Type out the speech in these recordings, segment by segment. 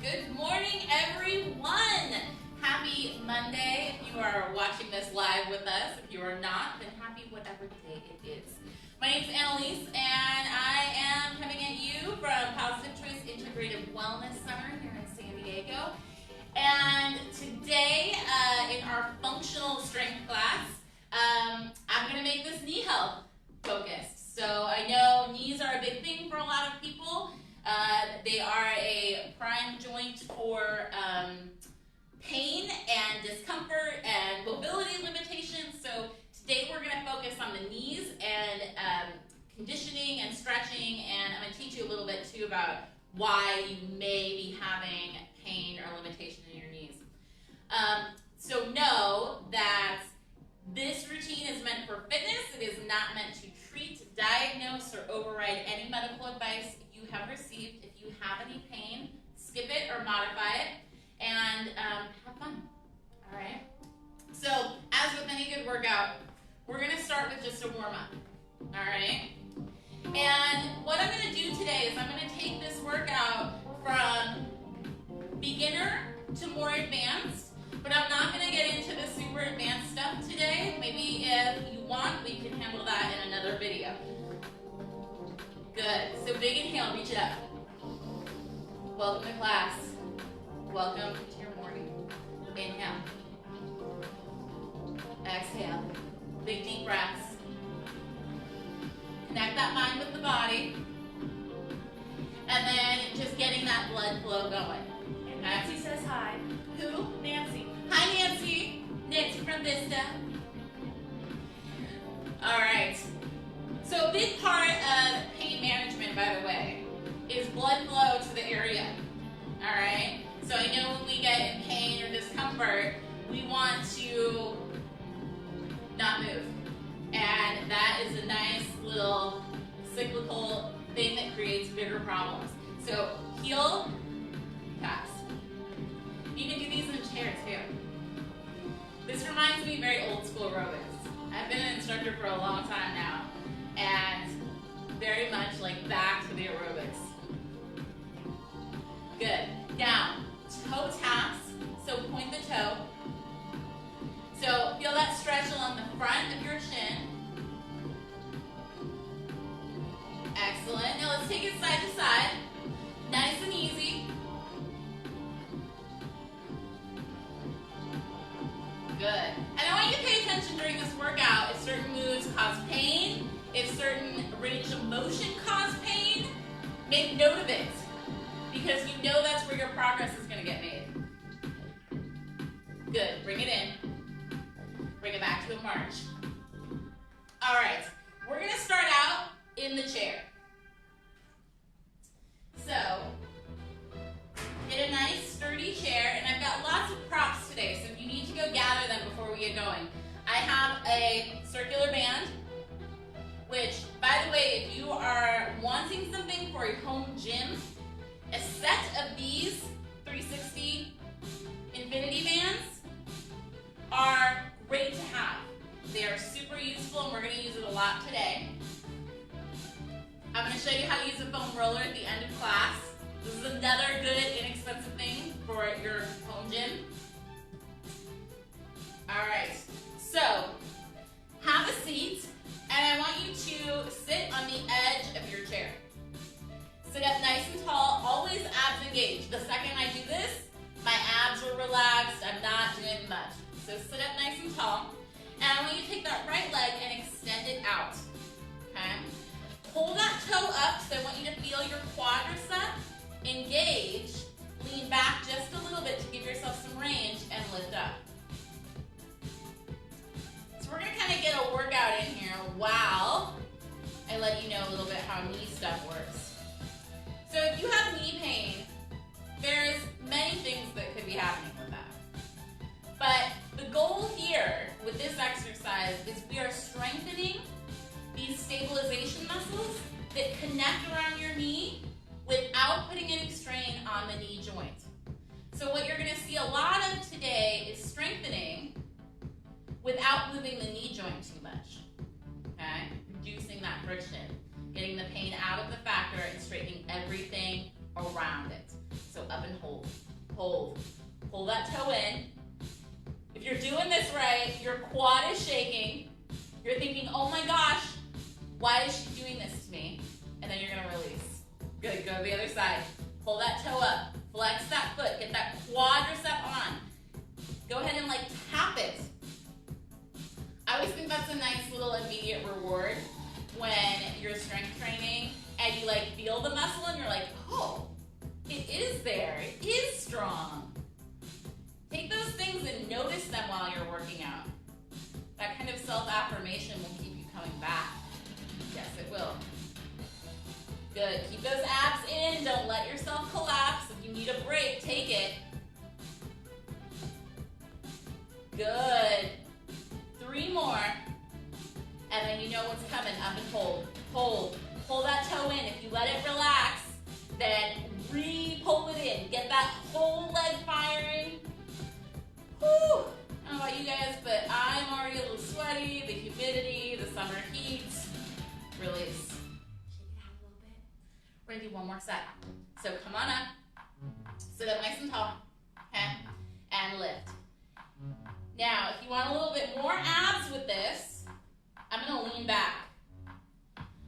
Good morning, everyone. Happy Monday. If you are watching this live with us, if you are not, then happy whatever day it is. My name is Anneliese, and I am coming at you from Positive Choice Integrative Wellness Center here in San Diego. And today, in our functional strength class, I'm going to make this knee health focused. So I know knees are a big thing for a lot of people. They are a prime joint for pain and discomfort and mobility limitations. So today we're going to focus on the knees and conditioning and stretching, and I'm going to teach you a little bit too about why you may be having pain or limitation in your knees. So know that this routine is meant for fitness. It is not meant to treat, diagnose, or override any medical advice you have received. If you have any pain, skip it or modify it, and have fun. All right? So, as with any good workout, we're going to start with just a warm-up. All right? And what I'm going to do today is I'm going to take this workout from beginner to more advanced, but I'm not going to get into the super advanced stuff today. Maybe if you want, we can handle that in another video. Good. So big inhale, reach it up. Welcome to class. Welcome to your morning. Inhale. Exhale. Big deep breaths. Connect that mind with the body. And then just getting that blood flow going. And Nancy says hi. Who? Nancy. Hi, Nancy. Nancy from Vista. All right. So a big part of pain management, by the way, is blood flow to the area. All right. So I know when we get in pain or discomfort, we want to not move. And that is a nice little cyclical thing that creates bigger problems. So heel, pass. You can do these in a chair too. This reminds me very old school aerobics. I've been an instructor for a long time now, and very much like back to the aerobics. Good. Now, toe taps, so point the toe. So feel that stretch along the front of your shin. Excellent. Now let's take it side to side. Nice and easy. Good. And I want you to pay attention during this workout if certain moves cause pain, if certain range of motion cause pain, make note of it, because you know that's where your progress is going to get made. Good. Bring it in. Bring it back to a march. All right. We're going to start out in the chair. So, get a nice sturdy chair, and I've got lots of props today, so if you need to go gather them before we get going. I have a circular band, which, by the way, if you are wanting something for a home gym, a set of these 360 infinity bands are great to have. They are super useful, and we're going to use it a lot today. I'm going to show you how to use a foam roller at the end of class. This is another good, inexpensive thing for your home gym. All right, so have a seat, and I want you to sit on the edge of your chair. Sit up nice and tall, always abs engaged. The second I do this, my abs are relaxed, I'm not doing much. So sit up nice and tall, and I want you to take that right leg and extend it out, okay? Pull that toe up, so I want you to feel your quadricep engage. Lean back just a little bit to give yourself some range and lift up. So we're going to kind of get a workout in here while I let you know a little bit how knee stuff works. So if you have knee pain, there's many things that could be happening with that. But the goal here with this exercise is we are strengthening these stabilization muscles that connect around your knee without putting any strain on the knee joint. So what you're going to see a lot of today is strengthening without moving the knee joint too much. Okay? Reducing that friction, getting the pain out of the factor and straightening everything around it. So up and hold. hold. Pull that toe in. If you're doing this right, your quad is shaking. You're thinking, oh my gosh, why is she doing this to me? And then you're gonna release. Good, go to the other side. Pull that toe up, flex that foot, get that quadricep on. Go ahead and like tap it. I always think that's a nice little immediate reward when you're strength training and you like feel the muscle and you're like, oh, it is there, it is strong. Take those things and notice them while you're working out. That kind of self-affirmation will keep you coming back. Yes, it will. Good, keep those abs in, don't let yourself collapse. If you need a break, take it. Good. 3 more. And then you know what's coming, up and hold. Hold. Pull that toe in. If you let it relax, then re-pull it in. Get that whole leg firing. Whew. I don't know about you guys, but I'm already a little sweaty. The humidity, the summer heat. Release. Shake it out a little bit. We're gonna do one more set. So come on up. Sit up nice and tall. Okay? And lift. Now, if you want a little bit more abs with this, I'm gonna lean back.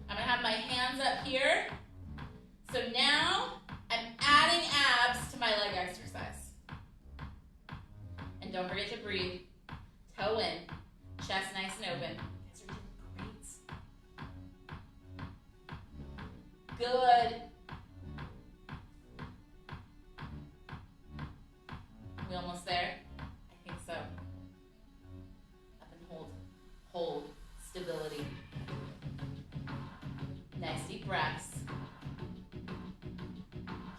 I'm gonna have my hands up here. So now, I'm adding abs to my leg exercise. And don't forget to breathe. Toe in, chest nice and open. You guys are doing great. Good. We almost there? I think so. Up and hold. Hold. Stability. Nice deep breaths.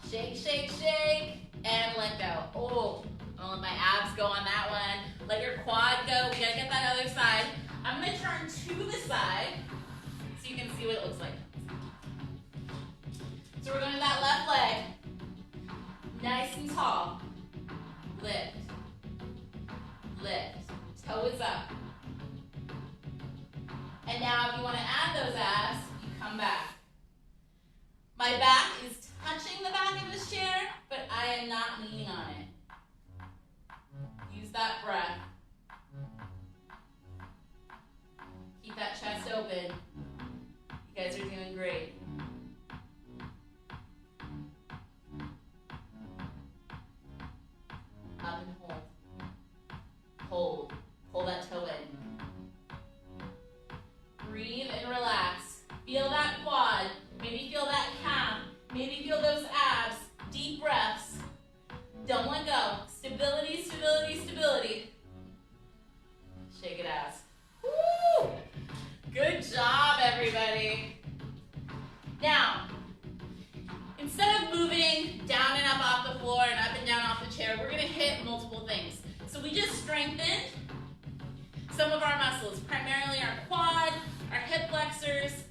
Shake, shake, shake. And let go. Oh, I'm gonna let my abs go on that one. Let your quad go. We gotta get that other side. I'm gonna turn to the side so you can see what it looks like. So we're going to that left leg. Nice and tall. Lift. Lift. Toe is up. And now if you want to add those abs, you come back. My back is touching the back of this chair, but I am not leaning on it. Use that breath. Keep that chest open. You guys are doing great. Up and hold. Hold. Pull that toe in. Breathe and relax. Feel that quad. Maybe feel that calf. Maybe feel those abs. Deep breaths. Don't let go. Stability, stability, stability. Shake it out. Woo! Good job, everybody. Now, instead of moving down and up off the floor and up and down off the chair, we're going to hit multiple things. So we just strengthened some of our muscles, primarily our quad, our hip flexors.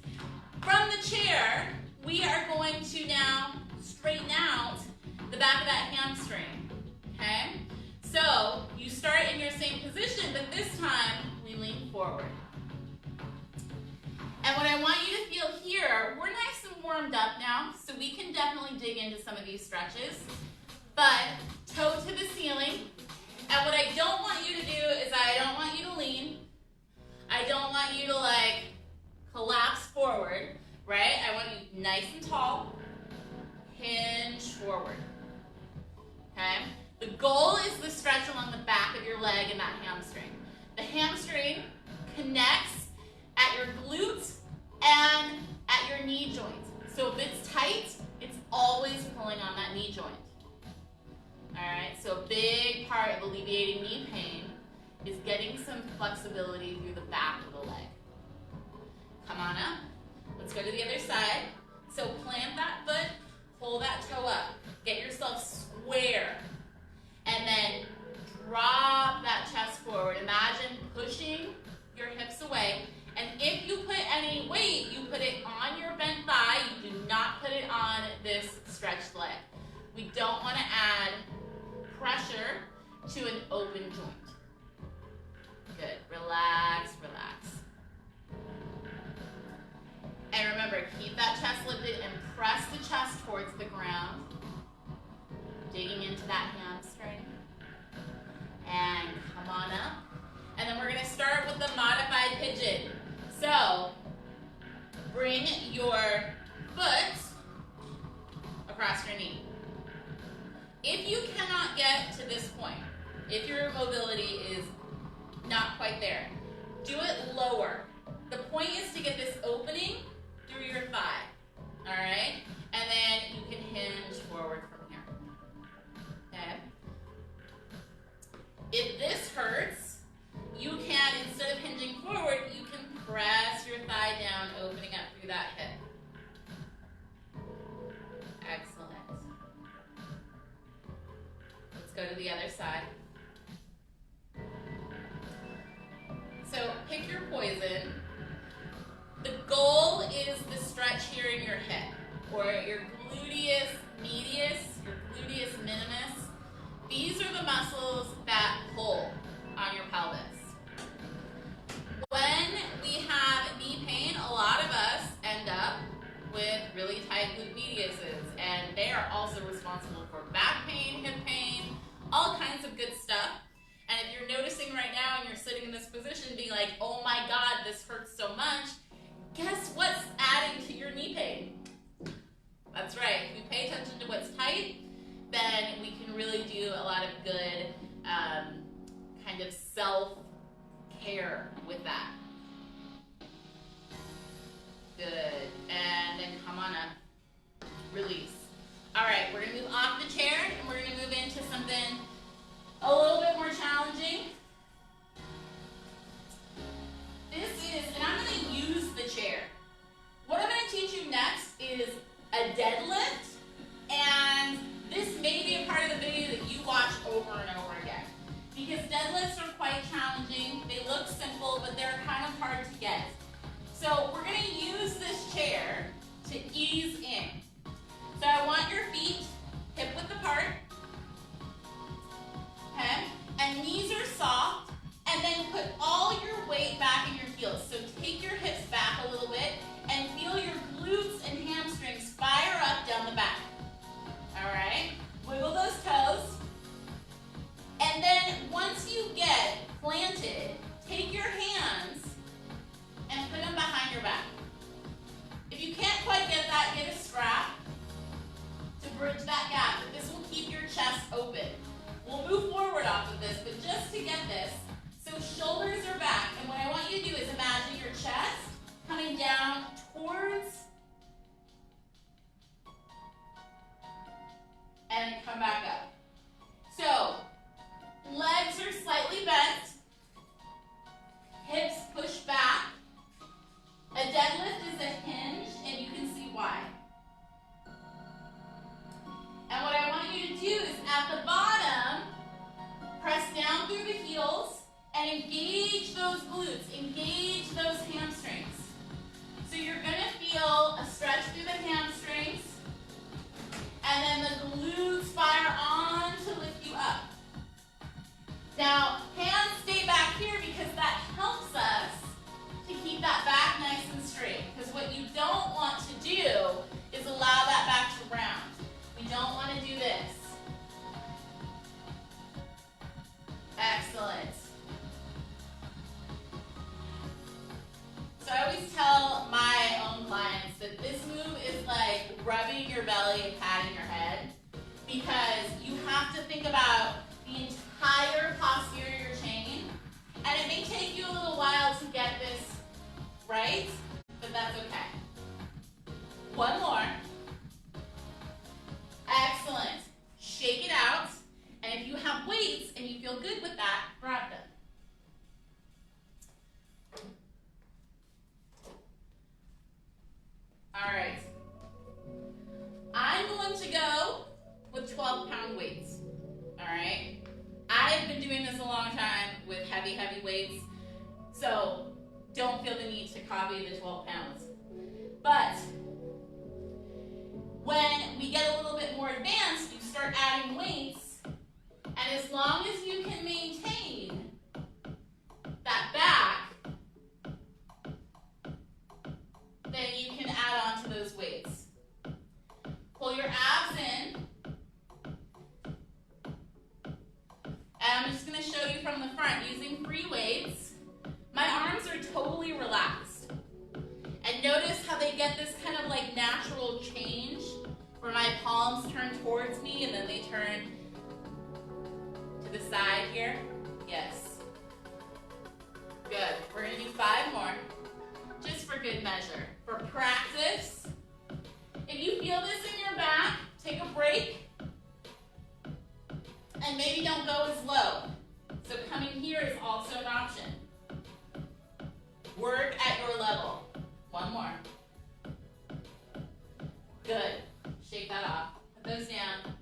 From the chair, we are going to now straighten out the back of that hamstring, okay? So you start in your same position, but this time we lean forward. And what I want you to feel here, we're nice and warmed up now, so we can definitely dig into some of these stretches. But toe to the ceiling. And what I don't want you to do is I don't want you to lean. I don't want you to like collapse forward, right? I want you nice and tall. Hinge forward. Okay? The goal is the stretch along the back of your leg and that hamstring. The hamstring connects at your glutes and at your knee joint. So if it's tight, it's always pulling on that knee joint. Alright, so a big part of alleviating knee pain is getting some flexibility through the back of the leg. Come on up. Let's go to the other side. So plant that foot, pull that toe up. Get yourself square. And then drop that chest forward. Imagine pushing your hips away. And if you put any weight, you put it on your bent thigh. You do not put it on this stretched leg. We don't want to add pressure to an open joint. Good. Relax, relax. And remember, keep that chest lifted and press the chest towards the ground. Digging into that hamstring. on up. And then we're going to start with the modified pigeon. So, bring your foot across your knee. If you cannot get to this point, if your mobility is not quite there, do it lower. The point is to get this opening through your thigh, all right? And then you can hinge forward from here, okay? If this hurts, you can, instead of hinging forward, you can press your thigh down, opening up through that hip. Excellent. Let's go to the other side. So pick your poison. The goal is the stretch here in your hip, or your gluteus medius, your gluteus minimus. These are the muscles that pull on your pelvis. When we have knee pain, a lot of us end up with really tight glute mediuses, and they are also responsible for back pain, hip pain, all kinds of good stuff. And if you're noticing right now and you're sitting in this position being like, oh my God, this hurts so much, guess what's adding to your knee pain? That's right. If we pay attention to what's tight, then we can really do a lot of good kind of self-care with that. Good. And then come on up. Release. All right, we're going to move off the chair, and we're going to move into something a little bit more challenging. This is, and I'm going to use the chair. What I'm going to teach you next is a deadlift, and this may be a part of the video that you watch over and over again. Because deadlifts are quite challenging. They look simple, but they're kind of hard to get. So we're going to use this chair to ease in. So I want your feet hip-width apart. Okay? And knees are soft. And then put all your weight back in your heels. So take your hips back a little bit and feel your glutes and hamstrings fire up down the back. All right? Wiggle those toes. And then once you get planted, take your hands and put them behind your back. If you can't quite get that, get a strap to bridge that gap. But this will keep your chest open. We'll move forward off of this, but just to get this, so shoulders are back. And what I want you to do is imagine your chest coming down towards and come back up. So, legs are slightly bent. Hips push back. A deadlift is a hinge, and you can see why. And what I want you to do is at the bottom, press down through the heels and engage those glutes, engage those hamstrings. So you're going to feel a stretch through the hamstrings, and then the glutes fire on to lift you up. Now, hands stay back here because that helps us to keep that back nice and straight. Because what you don't want to do is allow that back to round. We don't want to do this. Excellent. So I always tell my own clients that this move is like rubbing your belly and patting your head, because you have to think about the entire posterior chain, and it may take you a little while to get this right, but that's okay. One more. Excellent. Shake it out, and if you have weights and you feel good with that, grab them. All right. I'm going to go with 12-pound weights. All right. I've been doing this a long time with heavy weights, so don't feel the need to copy the 12 pounds. But when we get a little bit more advanced, you start adding weights, and as long as you can maintain that back, then you can add on to those weights. Pull your abs in. And I'm I'm just gonna show you from the front using free weights. My arms are totally relaxed. And notice how they get this kind of like natural change where my palms turn towards me and then they turn to the side here. Yes. Good. We're gonna do 5 more, just for good measure. For practice, if you feel this in your back, take a break and maybe don't go as low. So coming here is also an option. Work at your level. 1 more. Good. Shake that off. Put those down.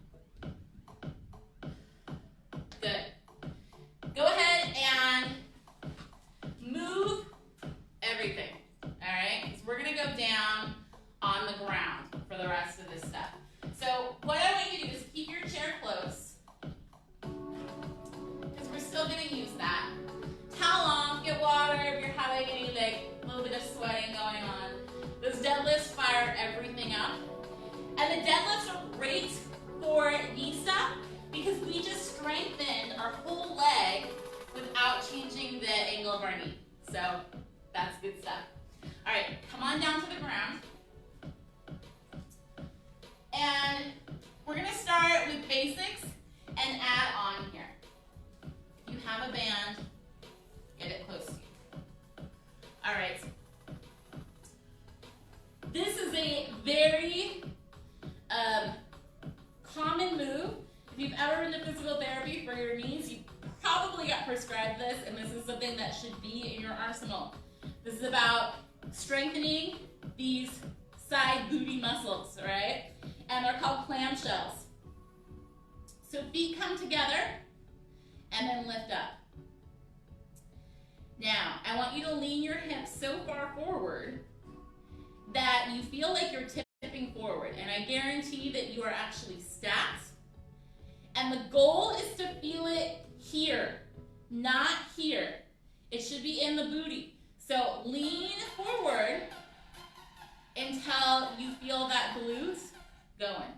Good. Go ahead and move everything. All right? Because we're going to go down on the ground for the rest of this stuff. So what I want you to do is keep your chair close, because we're still going to use that. Towel off, get water if you're having any like a little bit of sweating going on. Those deadlifts fire everything up. And the deadlifts are great for knee stuff because we just strengthened our whole leg without changing the angle of our knee. So that's good stuff. All right, come on down to the ground. And we're gonna start with basics and add on here. If you have a band, get it close to you. All right. This is a very common move. If you've ever been to physical therapy for your knees, you probably got prescribed this, and this is something that should be in your arsenal. This is about strengthening these side booty muscles, right? And they're called clamshells. So feet come together and then lift up. Now, I want you to lean your hips so far forward that you feel like you're tipping forward. And I guarantee that you are actually stacked. And the goal is to feel it here, not here. It should be in the booty. So lean forward until you feel that glute going.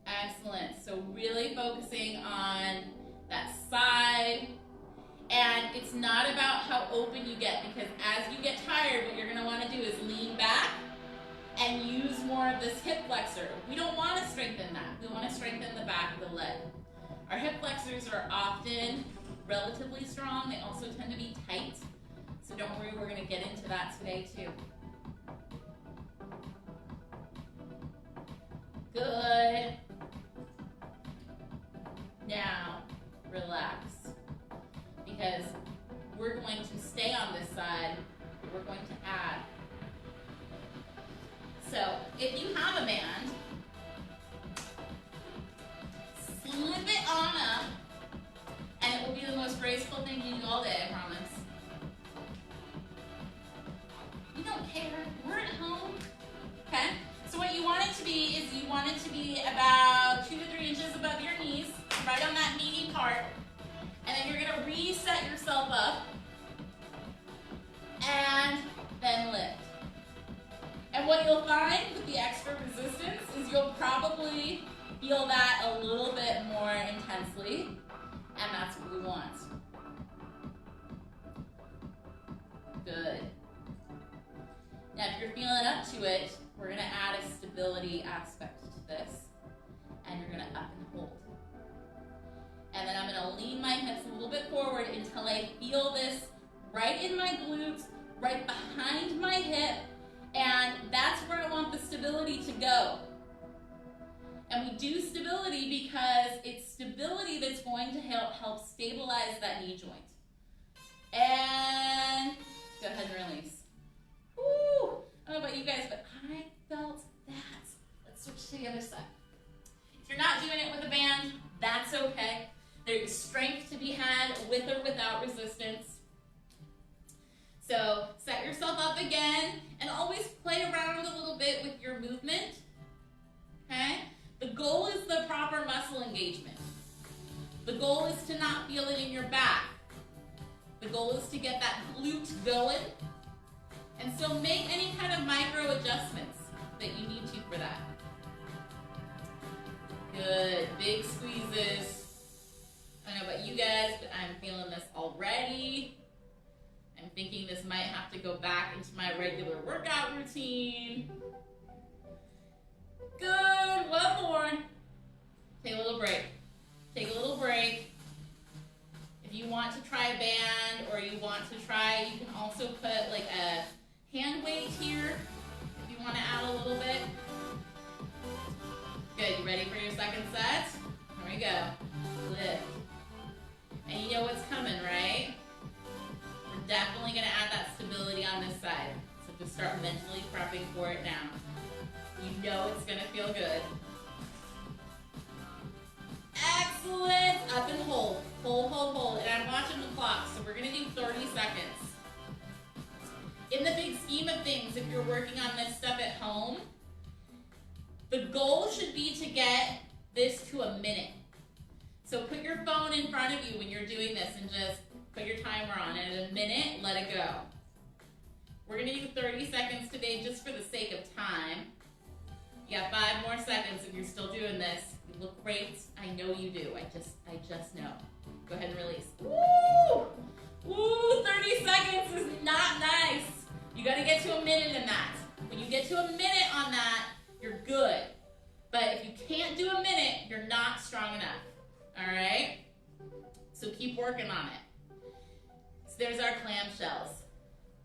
Excellent. So really focusing on that side. And it's not about how open you get, because as you get tired, what you're going to want to do is lean back and use more of this hip flexor. We don't want to strengthen that. We want to strengthen the back of the leg. Our hip flexors are often relatively strong. They also tend to be tight. So don't worry, we're going to get into that today too. Good. Now, relax. Because we're going to stay on this side, we're going to add. So, if you have a band, slip it on up, and it will be the most graceful thing you do all day, I promise. You don't care, we're at home, okay? So what you want it to be is you want it to be about 2 to 3 inches above your knees, right on that meaty part. And then you're gonna reset yourself up and then lift. And what you'll find with the extra resistance is you'll probably feel that a little bit more intensely, and that's what we want. Good. Now if you're feeling up to it, we're gonna add a stability aspect to this, and you're gonna up and hold. And then I'm gonna lean my hips a little bit forward until I feel this right in my glutes, right behind my hip, and that's where I want the stability to go. And we do stability because it's stability that's going to help stabilize that knee joint. And go ahead and release. Woo! I don't know about you guys, but I felt that. Let's switch to the other side. If you're not doing it with a band, that's okay. There's strength to be had with or without resistance. So set yourself up again and always play around a little bit with your movement. Okay? The goal is the proper muscle engagement. The goal is to not feel it in your back. The goal is to get that glute going. And so make any kind of micro adjustments that you need to for that. Good. big squeezes. I don't know about you guys, but I'm feeling this already. I'm thinking this might have to go back into my regular workout routine. Good, one more. Take a little break. Take a little break. If you want to try a band or you want to try, you can also put like a hand weight here if you want to add a little bit. Good, you ready for your second set? Here we go. Lift. And you know what's coming, right? We're definitely going to add that stability on this side. So just start mentally prepping for it now. You know it's going to feel good. Excellent. Up and hold. Hold, hold, hold. And I'm watching the clock, so we're going to do 30 seconds. In the big scheme of things, if you're working on this stuff at home, the goal should be to get this to a minute. So put your phone in front of you when you're doing this and just put your timer on. And at a minute, let it go. We're going to do 30 seconds today just for the sake of time. You got 5 more seconds if you're still doing this. You look great. I know you do. I just know. Go ahead and release. Woo! Woo! 30 seconds is not nice. You got to get to a minute in that. When you get to a minute on that, you're good. But if you can't do a minute, you're not strong enough. All right? So keep working on it. So there's our clamshells.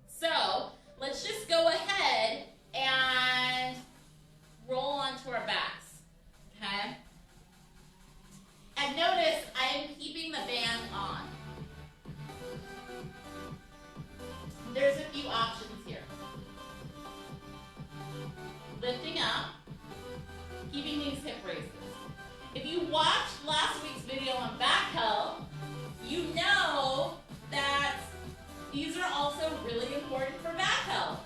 So let's just go ahead and roll onto our backs. Okay? And notice I am keeping the band on. There's a few options here. Lifting up, keeping these hip raises. If you watched last week's video on back health, you know that these are also really important for back health.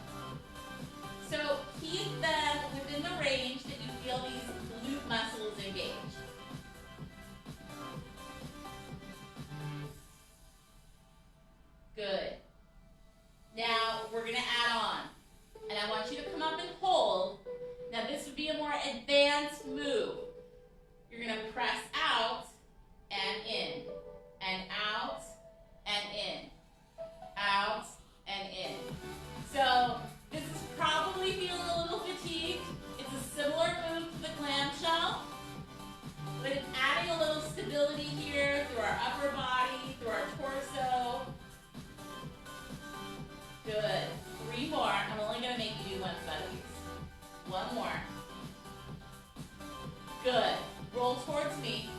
So keep them within the range that you feel these glute muscles engage. Good. Now we're going to add on. And I want you to come up and hold. Now this would be a more advanced move. You're going to press out and in. And out and in. Out and in. So this is probably feeling a little fatigued. It's a similar move to the clamshell. But it's adding a little stability here through our upper body, through our torso. Good. 3 more. I'm only going to make you do 1 set of these. 1 more. Good. Roll towards me.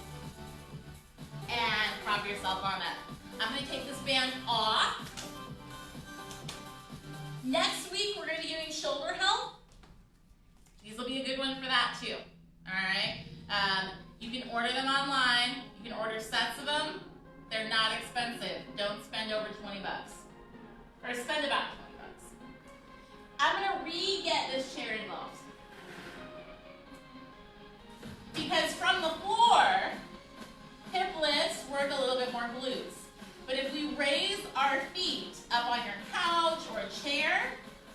And prop yourself on up. I'm going to take this band off. Next week, we're going to be doing shoulder health. These will be a good one for that too. All right? You can order them online. You can order sets of them. They're not expensive. Don't spend over 20 bucks. Or spend about 20 bucks. I'm going to re-get this chair involved. Because from the floor, hip lifts work a little bit more glutes. But if we raise our feet up on your couch or a chair,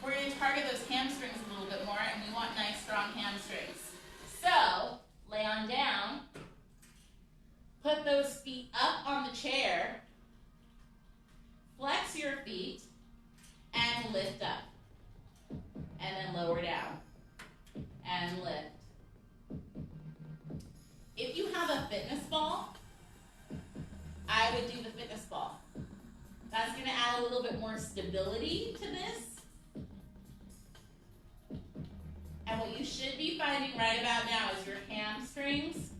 we're going to target those hamstrings a little bit more, and we want nice, strong hamstrings. So, lay on down, put those feet up on the chair, flex your feet, and lift up. And then lower down. And lift. If you have a fitness ball, I would do the fitness ball. That's going to add a little bit more stability to this. And what you should be finding right about now is your hamstrings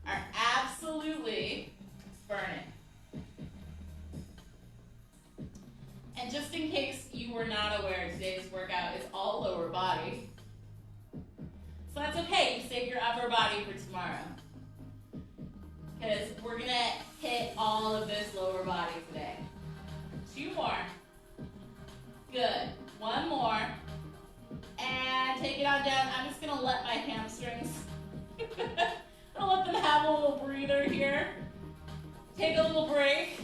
are absolutely burning. And just in case you were not aware, today's workout is all lower body. So that's okay, you save your upper body for tomorrow. Because we're going to hit all of this lower body today. 2 more. Good. 1 more. And take it on down. I'm just going to let my hamstrings, I'll let them have a little breather here. Take a little break.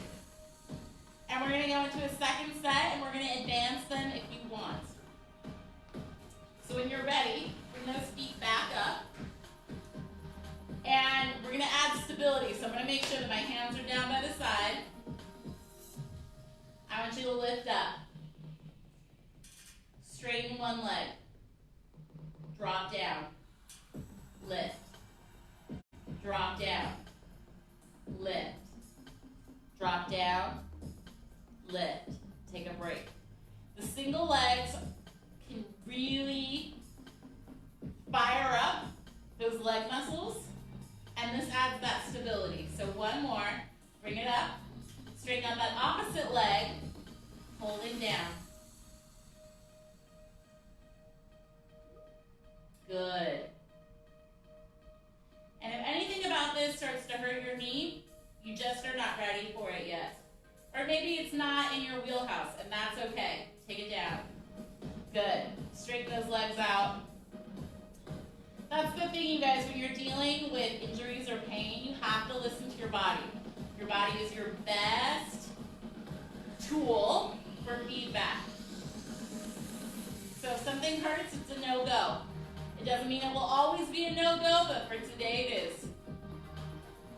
And we're going to go into a second set, and we're going to advance them if you want. So when you're ready, bring those feet back up. And we're going to add stability. So I'm going to make sure that my hands are down by the side. I want you to lift up. Straighten one leg. Drop down. Lift. Drop down. Lift. Drop down. Lift. Take a break. The single legs can really fire up those leg muscles, and this adds that stability. So one more. Bring it up. Straighten out that opposite leg. Holding down. Good. And if anything about this starts to hurt your knee, you just are not ready for it yet. Or maybe it's not in your wheelhouse, and that's okay. Take it down. Good. Straighten those legs out. That's the thing, you guys, when you're dealing with injuries or pain, you have to listen to your body. Your body is your best tool for feedback. So if something hurts, it's a no-go. It doesn't mean it will always be a no-go, but for today it is.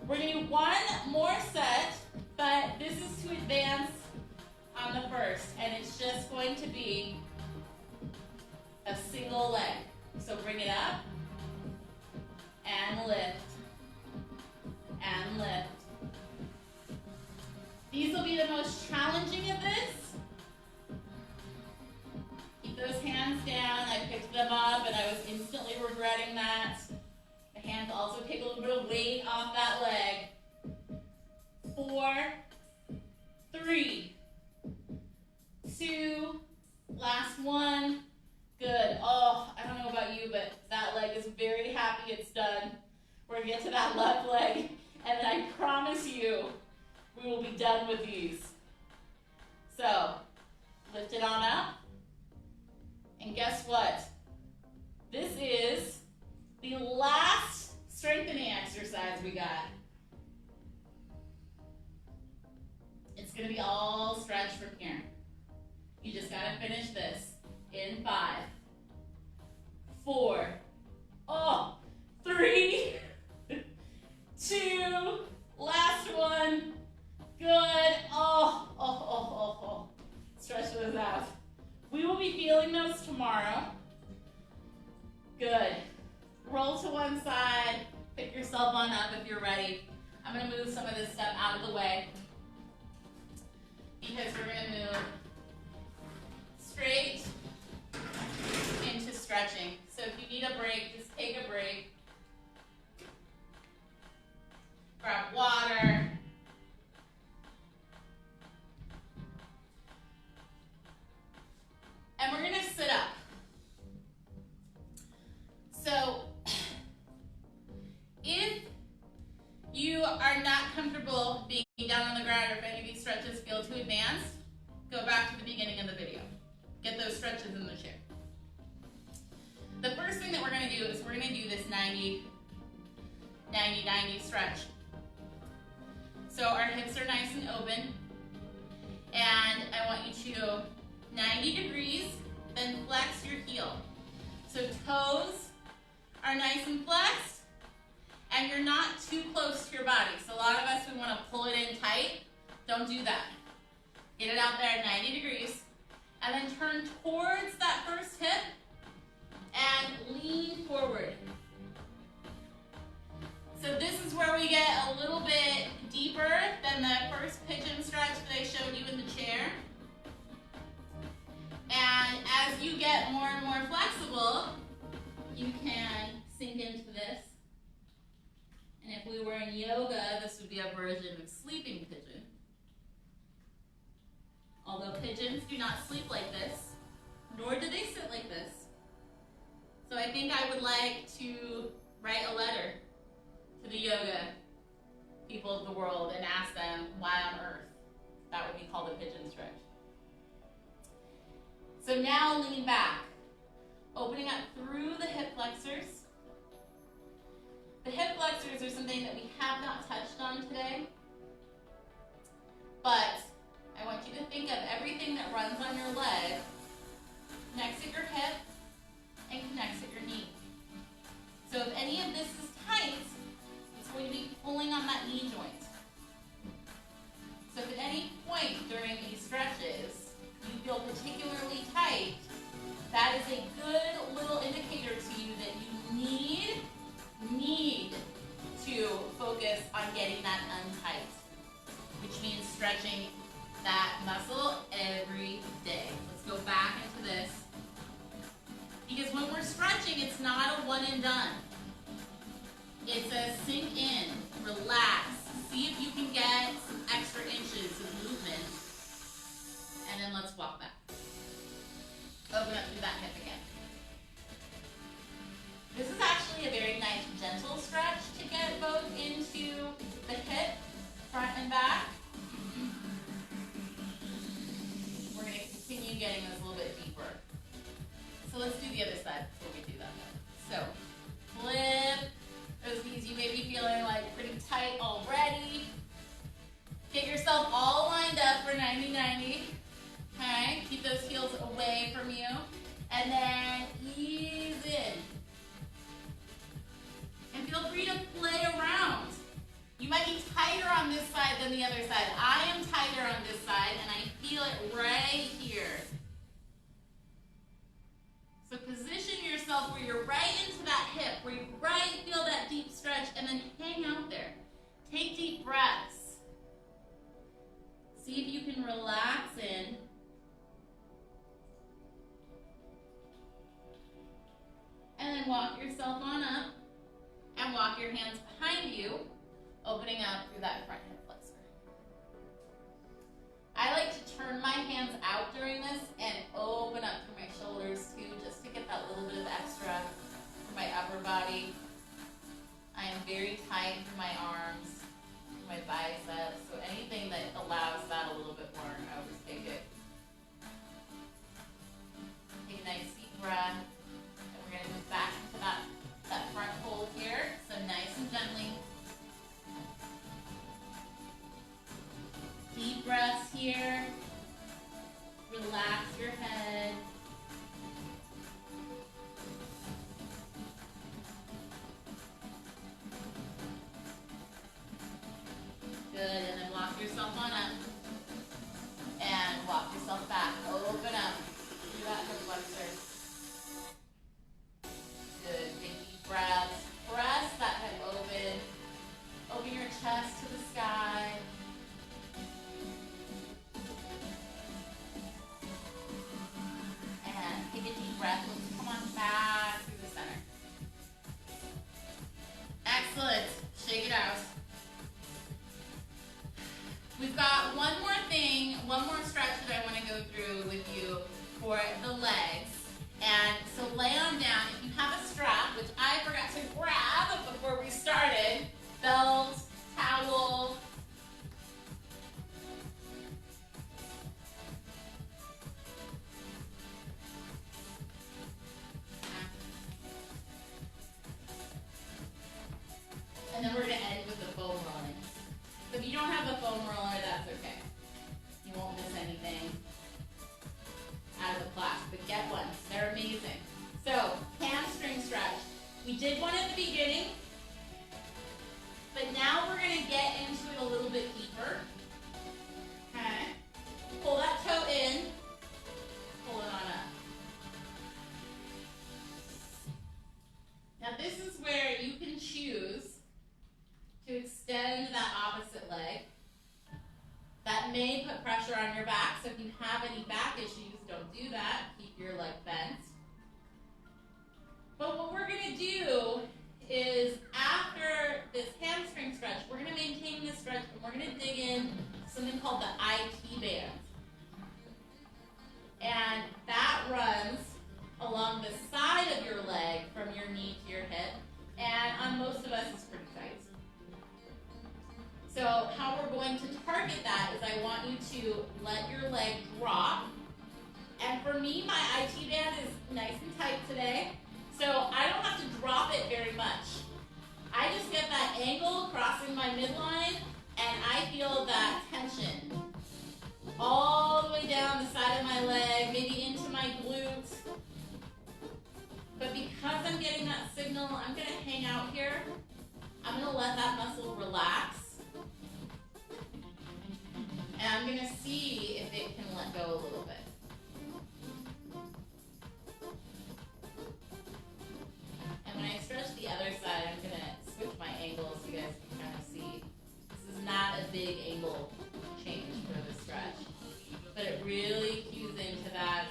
We're going to do one more set, but this is to advance on the first, and it's just going to be a single leg. So bring it up, and lift, and lift. These will be the most challenging of this. Keep those hands down. I picked them up and I was instantly regretting that. The hands also take a little bit of weight off that leg. 4, 3, 2, last one. Good. Oh, I don't know about you, but that leg is very happy it's done. We're gonna get to that left leg, and then I promise you, we will be done with these. So, lift it on up. And guess what? This is the last strengthening exercise we got. It's gonna be all stretch from here. You just gotta finish this in 5, 4, 3, 2, last one. Good. Stretch those out. We will be feeling those tomorrow. Good. Roll to one side. Pick yourself on up if you're ready. I'm going to move some of this stuff out of the way because we're going to move straight into stretching. So if you need a break, just take a break. Grab water. And we're gonna sit up. So, if you are not comfortable being down on the ground, or if any of these stretches feel too advanced, go back to the beginning of the video. Get those stretches in the chair. The first thing that we're gonna do is we're gonna do this 90-90 stretch. So our hips are nice and open, and I want you to 90 degrees, then flex your heel. So toes are nice and flexed, and you're not too close to your body. So a lot of us, we want to pull it in tight. Don't do that. Get it out there at 90 degrees, and then turn towards that first hip, and lean forward. So this is where we get a little bit deeper than the first pigeon stretch that I showed you in the chair. And as you get more and more flexible, you can sink into this. And if we were in yoga, this would be a version of sleeping pigeon. Although pigeons do not sleep like this, nor do they sit like this. So I think I would like to write a letter to the yoga people of the world and ask them why on earth that would be called a pigeon stretch. So now lean back, opening up through the hip flexors. The hip flexors are something that we have not touched on today, but I want you to think of everything that runs on your leg, connects at your hip, and connects at your knee. So if any of this is tight, it's when going to be pulling on that knee joint. So if at any point during these stretches you feel particularly tight, that is a good little indicator to you that you need to focus on getting that untight, which means stretching that muscle every day. Let's go back into this. Because when we're stretching, it's not a one and done. It's a sink in, relax, see if you can get some extra inches of movement, and then let's walk back. Open up through that hip again. This is actually a very nice gentle stretch to get both into the hip, front and back. We're going to continue getting this a little bit deeper. So let's do the other side before we do that. So flip those knees. You may be feeling like pretty tight already. Get yourself all lined up for 90-90. Okay, keep those heels away from you. And then ease in. And feel free to play around. You might be tighter on this side than the other side. I am tighter on this side, and I feel it right here. So position yourself where you're right into that hip, where you feel that deep stretch, and then hang out there. Take deep breaths. See if you can relax in. And then walk yourself on up and walk your hands behind you, opening up through that front hip flexor. I like to turn my hands out during this and open up through my shoulders too, just to get that little bit of extra for my upper body. I am very tight through my arms, my biceps, so anything that allows that a little bit more, I always take it. Take a nice deep breath, and we're going to move back into that front hold here, so nice and gently. Deep breaths here. Relax your head. Good, and then walk yourself on up. And walk yourself back. Open up through that hip flexor. Good, take deep breaths. Press that hip open. Open your chest to the sky. Take a deep breath. Let's come on back through the center. Excellent. Shake it out. We've got one more stretch that I want to go through with you for the legs. And so lay on down. If you have a strap, which I forgot to grab before we started, belt, towel, and then we're going to end with the foam rolling. So if you don't have a foam roller, that's okay. You won't miss anything out of the class, but get one. They're amazing. So, hamstring stretch. We did one at the beginning, but now we're going to get into it a little bit deeper. Okay. Pull that toe in. Pull it on up. Now this is where you can choose to extend that opposite leg. That may put pressure on your back, so if you have any back issues, don't do that. Keep your leg bent. But what we're going to do is, after this hamstring stretch, we're going to maintain this stretch, and we're going to dig in something called the IT band. And that runs along the side of your leg from your knee to your hip, and on most of us, it's pretty tight. So how we're going to target that is I want you to let your leg drop. And for me, my IT band is nice and tight today, so I don't have to drop it very much. I just get that angle crossing my midline, and I feel that tension all the way down the side of my leg, maybe into my glutes. But because I'm getting that signal, I'm going to hang out here. I'm going to let that muscle relax. And I'm going to see if it can let go a little bit. And when I stretch the other side, I'm going to switch my angle so you guys can kind of see. This is not a big angle change for the stretch, but it really cues into that.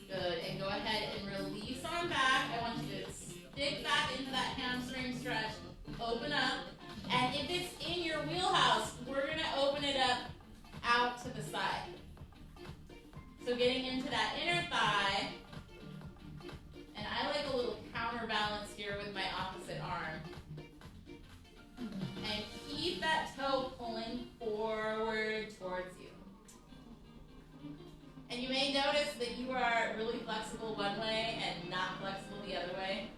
Good, and go ahead and release on back. I want you to stick back into that hamstring stretch. Open up, and if it's in your wheelhouse, we're going to open it up out to the side. So getting into that inner thigh, and I like a little counterbalance here with my opposite arm. And keep that toe pulling forward towards you. And you may notice that you are really flexible one way and not flexible the other way.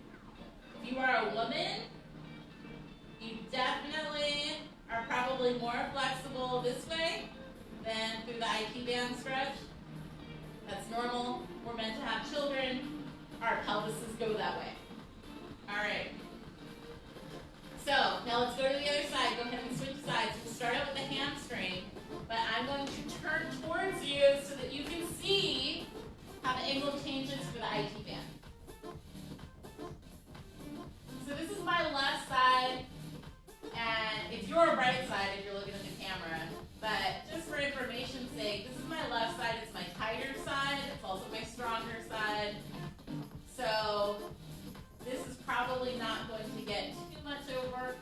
If you are a woman, you definitely are probably more flexible this way than through the IT band stretch. That's normal. We're meant to have children. Our pelvises go that way. All right. So now let's go to the other side. Go ahead and switch sides. We'll start out with the hamstring, but I'm going to turn towards you so that you can see how the angle changes for the IT band. So this is my left side. And it's your right side if you're looking at the camera. But just for information's sake, this is my left side. It's my tighter side. It's also my stronger side. So this is probably not going to get too much over.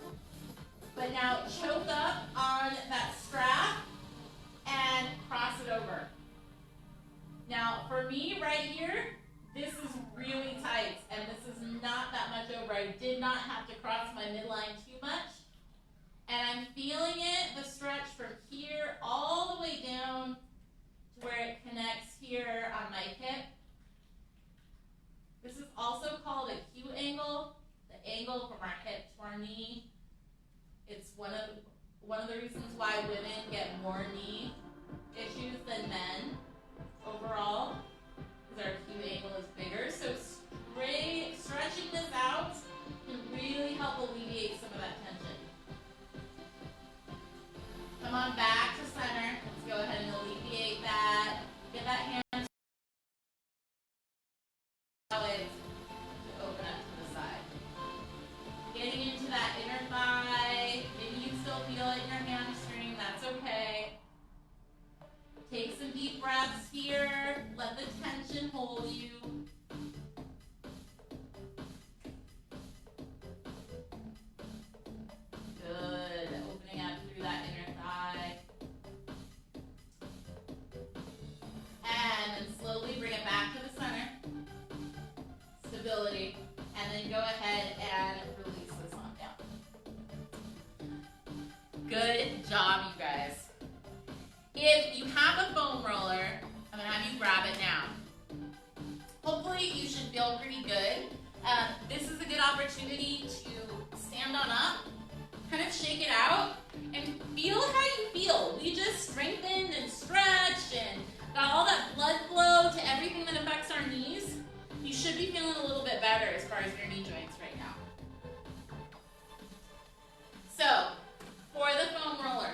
But now choke up on that strap and cross it over. Now for me right here, this is really tight. And this is not that much over. I did not have to cross my midline too much. And I'm feeling it, the stretch from here all the way down to where it connects here on my hip. This is also called a Q angle, the angle from our hip to our knee. It's one of the reasons why women get more knee issues than men overall, because our Q angle is bigger. So stretching this out can really help alleviate some of that tension. Come on back to center. Let's go ahead and alleviate that. Get that hand to open up to the side. Getting into that inner thigh. Maybe you still feel it in your hamstring. That's okay. Take some deep breaths here. Let the tension hold you. Good. Opening up through that inner thigh. And then slowly bring it back to the center. Stability. And then go ahead and release this on down. Good job, you guys. If you have a foam roller, I'm going to have you grab it now. Hopefully you should feel pretty good. This is a good opportunity to stand on up, kind of shake it out, and feel how you feel. We just strengthened and stretched and got all that blood flow to everything that affects our knees. You should be feeling a little bit better as far as your knee joints right now. So, for the foam roller,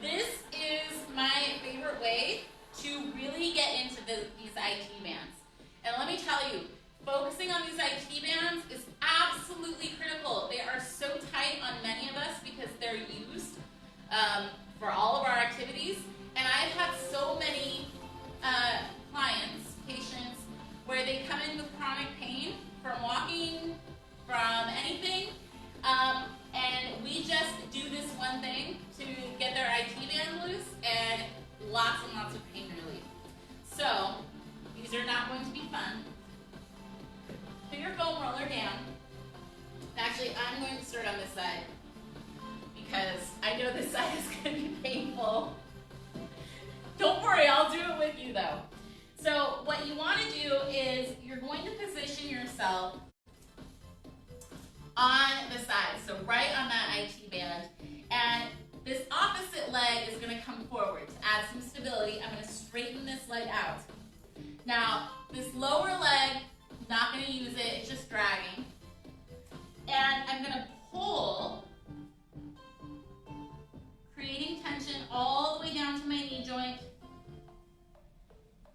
this is my favorite way to really get into these IT bands. And let me tell you, focusing on these IT bands is absolutely critical. They are so tight on many of us because they're used for all of our activities. And I've had so many clients, patients, where they come in with chronic pain from walking, from anything, and we just do this one thing to get their IT band loose, and lots of pain relief. So, these are not going to be fun. Put your foam roller down. Actually, I'm going to start on this side because I know this side is going to be painful. Don't worry, I'll do it with you though. So what you want to do is you're going to position yourself on the side, so right on that IT band, and this opposite leg is going to come forward. To add some stability, I'm going to straighten this leg out. Now, this lower leg not going to use it, it's just dragging. And I'm going to pull, creating tension all the way down to my knee joint,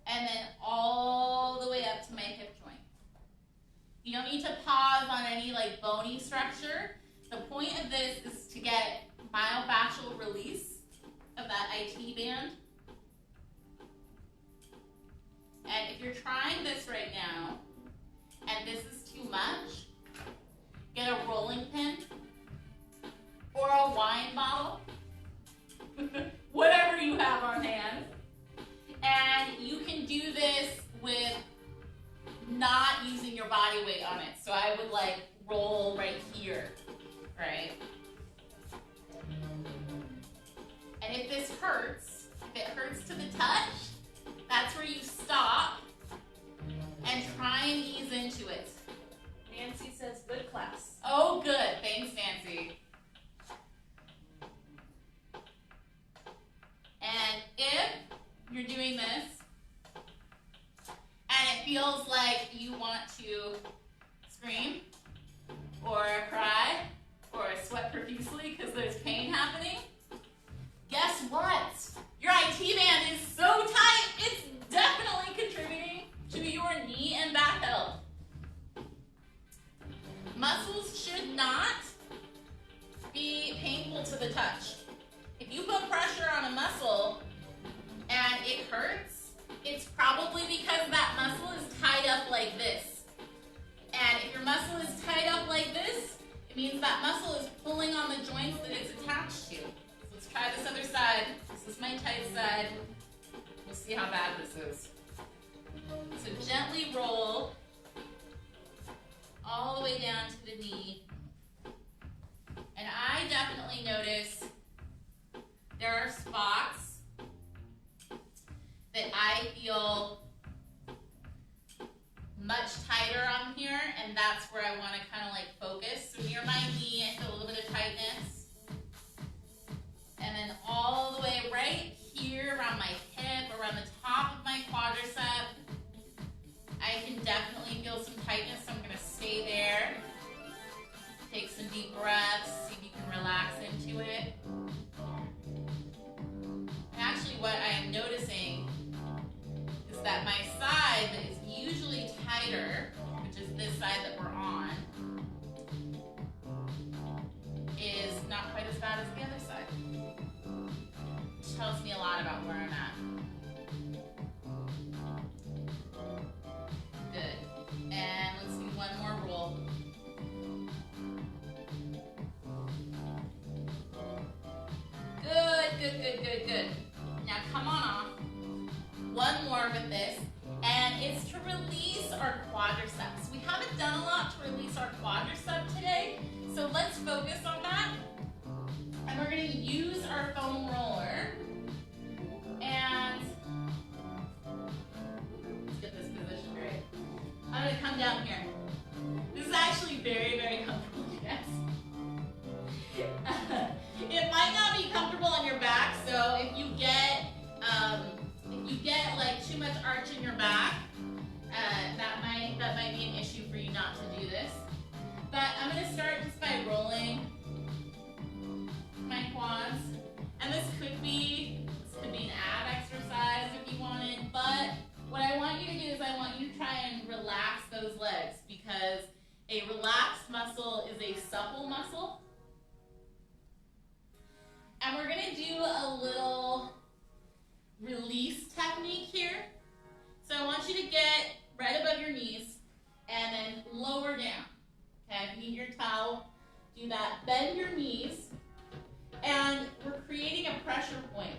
and then all the way up to my hip joint. You don't need to pause on any like bony structure. The point of this is to get myofascial release of that IT band. And if you're trying this right now, and this is too much, get a rolling pin or a wine bottle, whatever you have on hand. And you can do this with not using your body weight on it. So I would like roll right here, right? And if this hurts, if it hurts to the touch, that's where you stop and try and ease into it. Nancy says, good class. Oh, good. Thanks, Nancy. And if you're doing this and it feels like you want to scream or cry or sweat profusely because there's pain happening, guess what? Your IT band is so tight, it's definitely contributing to your knee and back health. Muscles should not be painful to the touch. If you put pressure on a muscle and it hurts, it's probably because that muscle is tied up like this. And if your muscle is tied up like this, it means that muscle is pulling on the joints that it's attached to. So let's try this other side. This is my tight side. We'll see how bad this is. So gently roll all the way down to the knee. And I definitely notice there are spots that I feel much tighter on here, and that's where I want to kind of like focus. So near my knee, I feel a little bit of tightness. And then all the way right here around my hip, around the top of my quadricep, I can definitely feel some tightness, so I'm going to stay there. Take some deep breaths, see if you can relax into it. Actually, what I am noticing is that my side that is usually tighter, which is this side that we're on, is not quite as bad as the other side. Which tells me a lot about where I'm at. Good. And let's do one more roll. Good, good, good, good, good. Now come on off. One more with this, and it's to release our quadriceps. We haven't done a lot to release our quadricep today, so let's focus on that. And we're going to use our foam roller, and let's get this position right. I'm going to come down here. This is actually very, very comfortable, yes. It might not be comfortable on your back, so if you get like too much arch in your back, that might be an issue for you not to do this. But I'm going to start just by rolling my quads, and this could be an ab exercise if you wanted. But what I want you to do is I want you to try and relax those legs, because a relaxed muscle is a supple muscle. And we're going to do a little release technique here. So I want you to get right above your knees and then lower down. Okay, if you need your towel, do that. Bend your knees, and we're creating a pressure point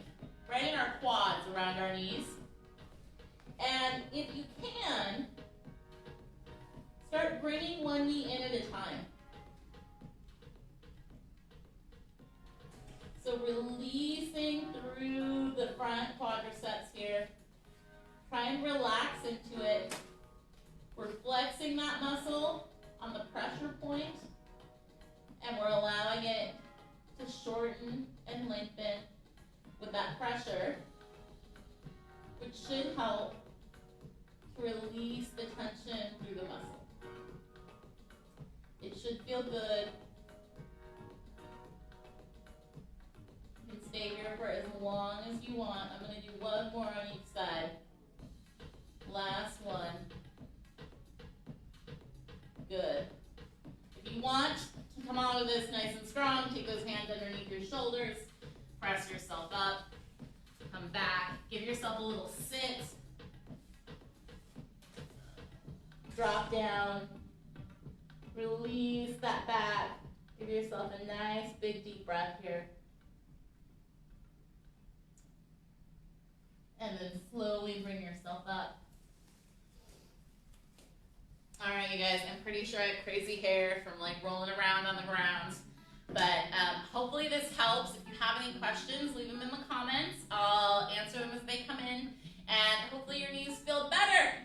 right in our quads around our knees. And if you can, start bringing one knee in at a time. So releasing through the front quadriceps here. Try and relax into it. We're flexing that muscle on the pressure point, and we're allowing it to shorten and lengthen with that pressure, which should help to release the tension through the muscle. It should feel good. You can stay here for as long as you want. I'm going to do one more on each side. Last one. Good. If you want to come out of this nice and strong, take those hands underneath your shoulders, press yourself up, come back, give yourself a little sit, drop down, release that back, give yourself a nice big deep breath here. And then slowly bring yourself up. All right, you guys, I'm pretty sure I have crazy hair from like rolling around on the ground. But hopefully this helps. If you have any questions, leave them in the comments. I'll answer them as they come in. And hopefully your knees feel better.